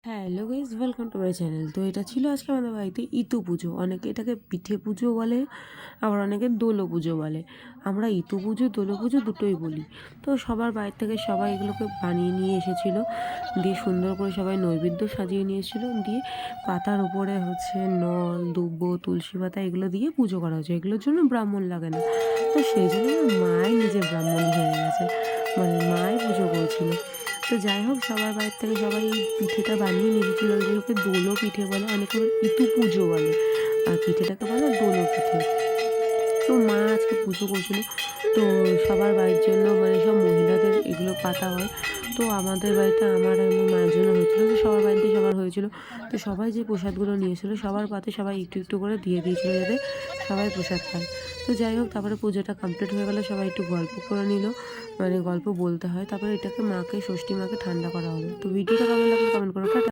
Hello guys, welcome to my channel. তো এটা ছিল আজকে আমাদের বাড়িতে ইতু পুজো। অনেকে এটাকে পিঠে পুজো বলে, আবার অনেকে দোলো পুজো বলে। আমরা ইতু পুজো দোলো পুজো দুটোই বলি। তো সবার বাড়ির থেকে সবাই এগুলোকে বানিয়ে নিয়ে এসেছিলো, দিয়ে সুন্দর করে সবাই নৈবেদ্য সাজিয়ে নিয়ে এসেছিলো, দিয়ে পাতার উপরে নল, দুব্ব, তুলসী পাতা এগুলো দিয়ে পুজো করা হয়েছে। এগুলোর জন্য ব্রাহ্মণ লাগে না। তো সেই জন্য আমার মাই নিজে ব্রাহ্মণী হয়ে গেছে, মানে মাই পুজো করেছিল। তো যাই হোক, সবার বাড়ির থেকে সবাই এই পিঠেটা বানিয়ে নিয়ে এসেছিলো। এগুলোকে দোলো পিঠে বলে, অনেকে আবার ইতু পুজো বলে, আর পিঠেটাকে বলে দোলো পিঠে। তো মা আজকে পুজো করছিল। তো সবার বাড়ির জন্য, মানে সব মহিলাদের এগুলো পাতা হয়। তো আমাদের বাড়িতে আমার আর আমার মায়ের জন্য হয়েছিল, তো সবার বাড়িতে সবার হয়েছিল। তো সবাই যে প্রসাদগুলো নিয়েছিল সবার পাতে সবাই একটু একটু করে দিয়ে দিয়েছিল, যাতে সবাই প্রসাদ পায়। তো যাই হোক, তারপরে পুজোটা কমপ্লিট হয়ে গেলে সবাই একটু গল্প করে নিল, মানে গল্প বলতে হয়। তারপরে এটাকে মাকে, ষষ্ঠী মাকে ঠান্ডা করা হলো। তো ভিডিওটা কেমন লাগলো কমেন্ট করো। টাটা।